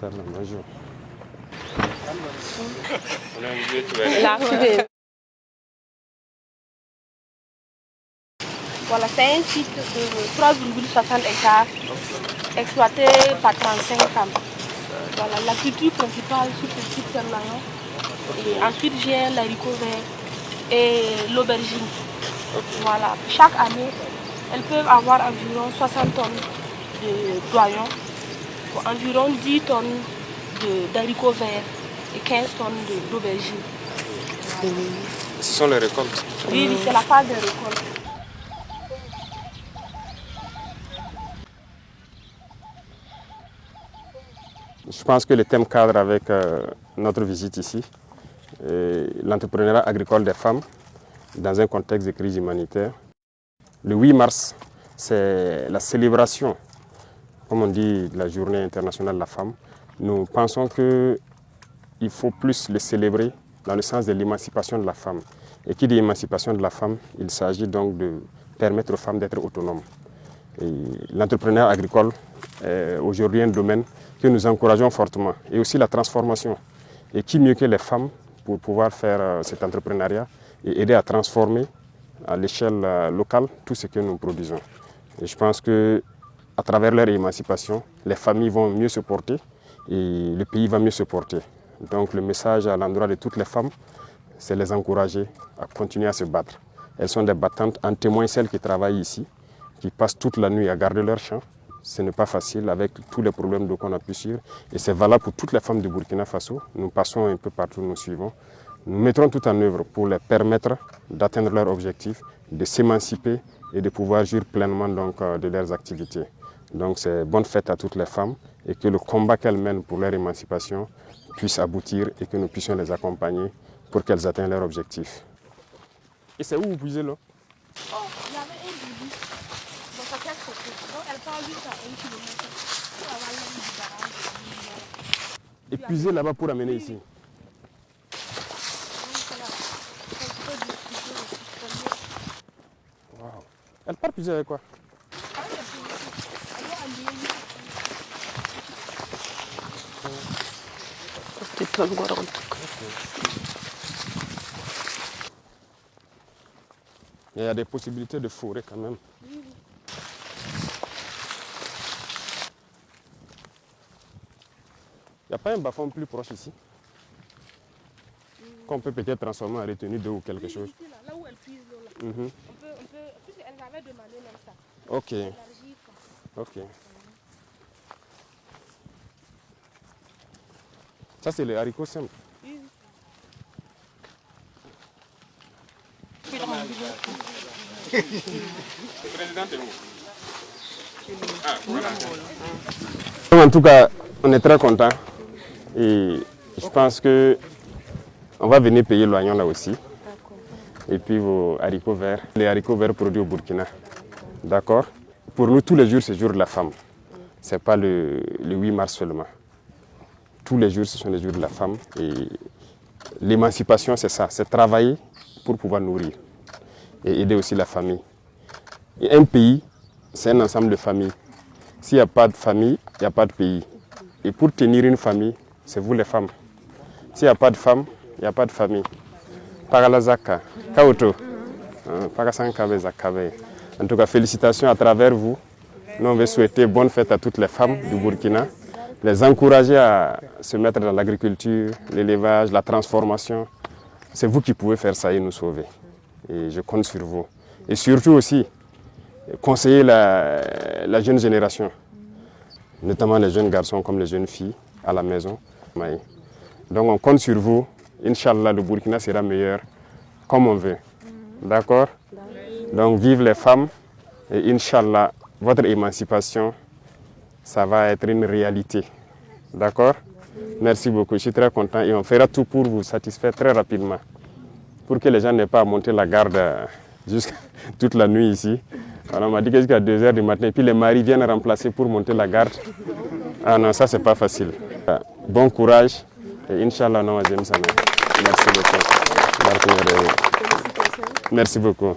Bonjour. Voilà, c'est un site de 3,60 hectares exploité par 35 femmes. Voilà, la culture principale sur ce site, c'est l'oignon. Et ensuite vient l'haricot vert et l'aubergine. Voilà, chaque année, elles peuvent avoir environ 60 tonnes d'oignons, environ 10 tonnes d'haricots verts et 15 tonnes d'aubergine. Ce sont les récoltes? Oui, oui, c'est la phase de récolte. Je pense que le thème cadre avec notre visite ici, l'entrepreneuriat agricole des femmes dans un contexte de crise humanitaire. Le 8 mars, c'est la célébration, comme on dit, de la journée internationale de la femme. Nous pensons qu'il faut plus le célébrer dans le sens de l'émancipation de la femme. Et qui dit émancipation de la femme, il s'agit donc de permettre aux femmes d'être autonomes. L'entrepreneuriat agricole est aujourd'hui un domaine que nous encourageons fortement, et aussi la transformation. Et qui mieux que les femmes pour pouvoir faire cet entrepreneuriat et aider à transformer à l'échelle locale tout ce que nous produisons. Et je pense qu'à travers leur émancipation, les familles vont mieux se porter et le pays va mieux se porter. Donc le message à l'endroit de toutes les femmes, c'est les encourager à continuer à se battre. Elles sont des battantes, en témoignent celles qui travaillent ici, qui passent toute la nuit à garder leur champ. Ce n'est pas facile avec tous les problèmes d'eau qu'on a pu suivre. Et c'est valable pour toutes les femmes du Burkina Faso. Nous passons un peu partout, nous suivons. Nous mettrons tout en œuvre pour les permettre d'atteindre leurs objectifs, de s'émanciper et de pouvoir jouir pleinement de leurs activités. Donc c'est bonne fête à toutes les femmes et que le combat qu'elles mènent pour leur émancipation puisse aboutir et que nous puissions les accompagner pour qu'elles atteignent leurs objectifs. Et c'est où vous puisez l'eau? Oh, il y avait un début. Donc ça fait côté. Donc elle part jusqu'à 1 km. Pour avoir l'eau du barrage. Et puiser là-bas pour amener ici? Wow. Elle part puiser avec quoi? Il y a des possibilités de fourrer quand même. Il n'y a pas un bas-fond plus proche ici qu'on peut peut-être transformer en retenue d'eau ou quelque chose? Ici, là où elle puise l'eau, là. On peut, Elle avait demandé même ça. Ok. Ok. Ça, c'est le haricot simple. Oui. En tout cas, on est très content et je pense que on va venir payer l'oignon là aussi. Et puis vos haricots verts, les haricots verts produits au Burkina. D'accord? Pour nous, tous les jours, c'est le jour de la femme. Ce n'est pas le 8 mars seulement. Tous les jours, ce sont les jours de la femme. Et l'émancipation, c'est ça, c'est travailler pour pouvoir nourrir et aider aussi la famille. Et un pays, c'est un ensemble de familles. S'il n'y a pas de famille, il n'y a pas de pays. Et pour tenir une famille, c'est vous les femmes. S'il n'y a pas de femmes, il n'y a pas de famille. Paralazaka, Kaoto. En tout cas, félicitations à travers vous. Nous, on veut souhaiter bonne fête à toutes les femmes du Burkina, les encourager à se mettre dans l'agriculture, l'élevage, la transformation. C'est vous qui pouvez faire ça et nous sauver. Et je compte sur vous. Et surtout aussi, conseiller la jeune génération, notamment les jeunes garçons comme les jeunes filles à la maison. Donc on compte sur vous. Inch'Allah, le Burkina sera meilleur comme on veut. D'accord? Donc vive les femmes et Inch'Allah, votre émancipation, ça va être une réalité. D'accord? Merci beaucoup, je suis très content et on fera tout pour vous satisfaire très rapidement. Pour que les gens n'aient pas à monter la garde jusqu'à toute la nuit ici. Alors, on m'a dit jusqu'à 2 h du matin et puis les maris viennent remplacer pour monter la garde. Ah non, ça c'est pas facile. Bon courage et Inch'Allah, non, j'aime ça. Merci beaucoup. Merci beaucoup.